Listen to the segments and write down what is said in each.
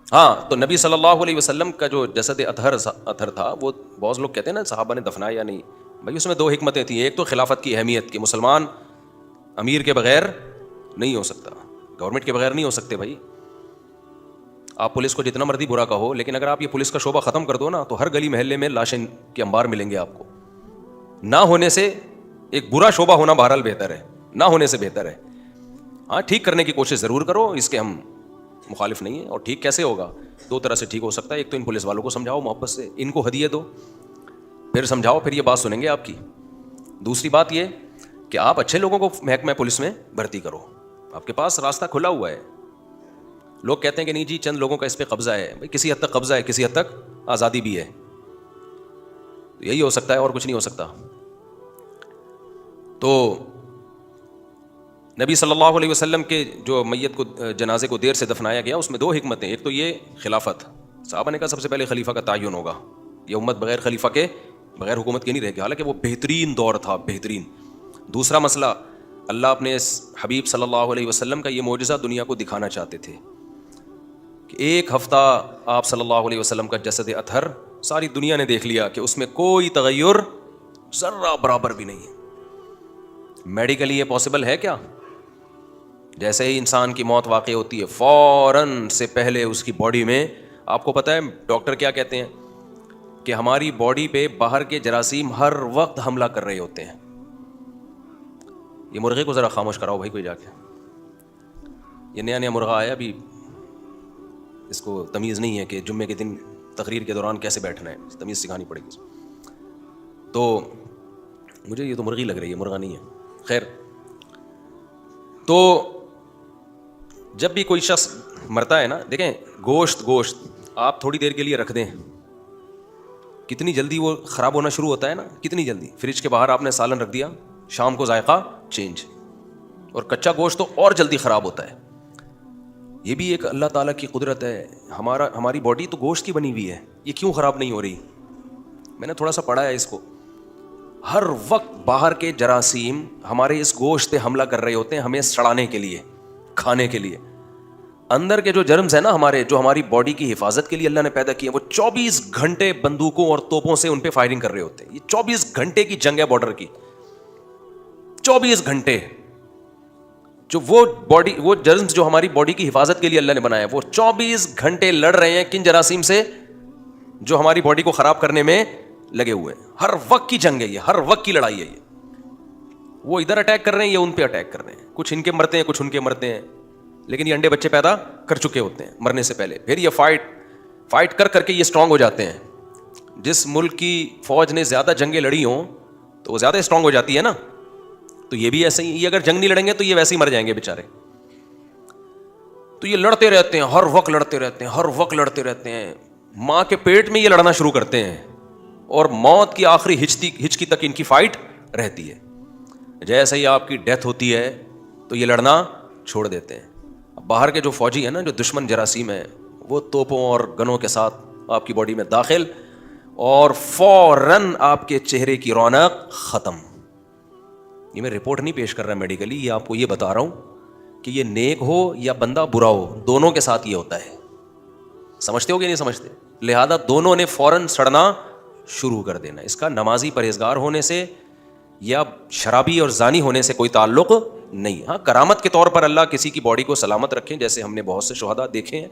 ہاں، تو نبی صلی اللہ علیہ وسلم کا جو جسد اطہر تھا، وہ بہت لوگ کہتے ہیں نا صحابہ نے دفنایا یا نہیں، بھائی اس میں دو حکمتیں تھیں. ایک تو خلافت کی اہمیت کہ مسلمان امیر کے بغیر نہیں ہو سکتا، گورنمنٹ کے بغیر نہیں ہو سکتے. بھائی آپ پولیس کو جتنا مرضی برا کہو، لیکن اگر آپ یہ پولیس کا شعبہ ختم کر دو نا، تو ہر گلی محلے میں لاشیں کے انبار ملیں گے آپ کو. نہ ہونے سے ایک برا شعبہ ہونا بہرحال بہتر ہے، نہ ہونے سے بہتر ہے. ہاں ٹھیک کرنے کی کوشش ضرور کرو، اس کے ہم مخالف نہیں ہیں. اور ٹھیک کیسے ہوگا؟ دو طرح سے ٹھیک ہو سکتا ہے. ایک تو ان پولیس والوں کو سمجھاؤ محبت سے، ان کو ہدیے دو، پھر سمجھاؤ، پھر یہ بات سنیں گے آپ کی. دوسری بات یہ کہ آپ اچھے لوگوں کو محکمہ پولیس میں بھرتی کرو، آپ کے پاس راستہ کھلا ہوا ہے. لوگ کہتے ہیں کہ نہیں جی چند لوگوں کا اس پہ قبضہ ہے. بھائی کسی حد تک قبضہ ہے، کسی حد تک آزادی بھی ہے. یہی ہو سکتا ہے اور کچھ نہیں ہو سکتا. تو نبی صلی اللہ علیہ وسلم کے جو میت کو جنازے کو دیر سے دفنایا گیا، اس میں دو حکمتیں. ایک تو یہ خلافت، صحابہ نے کہا سب سے پہلے خلیفہ کا تعین ہوگا، یہ امت بغیر خلیفہ کے، بغیر حکومت کے نہیں رہے گی، حالانکہ وہ بہترین دور تھا، بہترین. دوسرا مسئلہ، اللہ اپنے حبیب صلی اللہ علیہ وسلم کا یہ معجزہ دنیا کو دکھانا چاہتے تھے کہ ایک ہفتہ آپ صلی اللہ علیہ وسلم کا جسد اطہر ساری دنیا نے دیکھ لیا کہ اس میں کوئی تغیر ذرہ برابر بھی نہیں ہے. میڈیکلی یہ پاسبل ہے کیا؟ جیسے ہی انسان کی موت واقع ہوتی ہے، فوراً سے پہلے اس کی باڈی میں، آپ کو پتہ ہے ڈاکٹر کیا کہتے ہیں کہ ہماری باڈی پہ باہر کے جراثیم ہر وقت حملہ کر رہے ہوتے ہیں. یہ مرغے کو ذرا خاموش کراؤ بھائی کوئی جا کے، یہ نیا نیا مرغہ آیا ابھی، اس کو تمیز نہیں ہے کہ جمعے کے دن تقریر کے دوران کیسے بیٹھنا ہے، تمیز سکھانی پڑے گی. تو مجھے یہ تو مرغی لگ رہی ہے، مرغا نہیں ہے. خیر، تو جب بھی کوئی شخص مرتا ہے نا، دیکھیں گوشت آپ تھوڑی دیر کے لیے رکھ دیں، کتنی جلدی وہ خراب ہونا شروع ہوتا ہے نا، کتنی جلدی. فریج کے باہر آپ نے سالن رکھ دیا، شام کو ذائقہ چینج. اور کچا گوشت تو اور جلدی خراب ہوتا ہے. یہ بھی ایک اللہ تعالیٰ کی قدرت ہے. ہماری باڈی تو گوشت کی بنی ہوئی ہے، یہ کیوں خراب نہیں ہو رہی؟ میں نے تھوڑا سا پڑھا ہے اس کو. ہر وقت باہر کے جراثیم ہمارے اس گوشت پہ حملہ کر رہے ہوتے ہیں، ہمیں سڑانے کے لیے، کھانے کے لیے. اندر کے جو جرمز ہیں نا ہمارے، جو ہماری باڈی کی حفاظت کے لیے اللہ نے پیدا کیے، وہ 24 گھنٹے بندوقوں اور توپوں سے ان پہ فائرنگ کر رہے ہوتے ہیں. یہ 24 گھنٹے کی جنگ ہے بارڈر کی، 24 گھنٹے. جو وہ جرمز جو ہماری باڈی کی حفاظت کے لیے اللہ نے بنایا، وہ 24 گھنٹے لڑ رہے ہیں کن جراثیم سے؟ جو ہماری باڈی کو خراب کرنے میں لگے ہوئے ہیں. ہر وقت کی جنگ ہے یہ، ہر وقت کی لڑائی ہے یہ. وہ ادھر اٹیک کر رہے ہیں، یہ ان پہ اٹیک کر رہے ہیں. کچھ ان کے مرتے ہیں، کچھ ان کے مرتے ہیں، لیکن یہ انڈے بچے پیدا کر چکے ہوتے ہیں مرنے سے پہلے. پھر یہ فائٹ کر کے یہ اسٹرانگ ہو جاتے ہیں. جس ملک کی فوج نے زیادہ جنگیں لڑی ہوں تو وہ زیادہ اسٹرانگ ہو جاتی ہے نا. تو یہ بھی ایسے ہی، یہ اگر جنگ نہیں لڑیں گے تو یہ ویسے ہی مر جائیں گے بیچارے. تو یہ لڑتے رہتے ہیں، ہر وقت لڑتے رہتے ہیں، ہر وقت لڑتے رہتے ہیں. ماں کے پیٹ میں یہ لڑنا شروع کرتے ہیں، اور موت کی آخری ہچکی تک ان کی فائٹ رہتی ہے. جیسے ہی آپ کی ڈیتھ ہوتی ہے تو یہ لڑنا چھوڑ دیتے ہیں. باہر کے جو فوجی ہیں نا، جو دشمن جراثیم ہیں، وہ توپوں اور گنوں کے ساتھ آپ کی باڈی میں داخل، اور فوراً آپ کے چہرے کی رونق ختم. یہ میں رپورٹ نہیں پیش کر رہا میڈیکلی، یہ آپ کو یہ بتا رہا ہوں کہ یہ نیک ہو یا بندہ برا ہو، دونوں کے ساتھ یہ ہوتا ہے. سمجھتے ہو کہ نہیں سمجھتے؟ لہذا دونوں نے فوراً سڑنا شروع کر دینا. اس کا نمازی پرہیزگار ہونے سے یا شرابی اور زانی ہونے سے کوئی تعلق نہیں. ہاں کرامت کے طور پر اللہ کسی کی باڈی کو سلامت رکھیں، جیسے ہم نے بہت سے شہداء دیکھے ہیں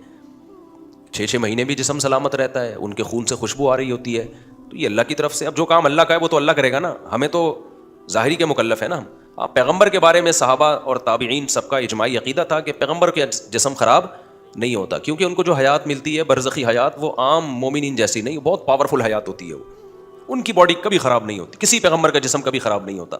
6 مہینے بھی جسم سلامت رہتا ہے، ان کے خون سے خوشبو آ رہی ہوتی ہے. تو یہ اللہ کی طرف سے. اب جو کام اللہ کا ہے وہ تو اللہ کرے گا نا، ہمیں تو ظاہری کے مکلف ہے نا. ہم پیغمبر کے بارے میں صحابہ اور تابعین سب کا اجماعی عقیدہ تھا کہ پیغمبر کے جسم خراب نہیں ہوتا، کیونکہ ان کو جو حیات ملتی ہے برزخی حیات، وہ عام مومنین جیسی نہیں، بہت پاورفل حیات ہوتی ہے. وہ ان کی باڈی کبھی خراب نہیں ہوتی، کسی پیغمبر کا جسم کبھی خراب نہیں ہوتا.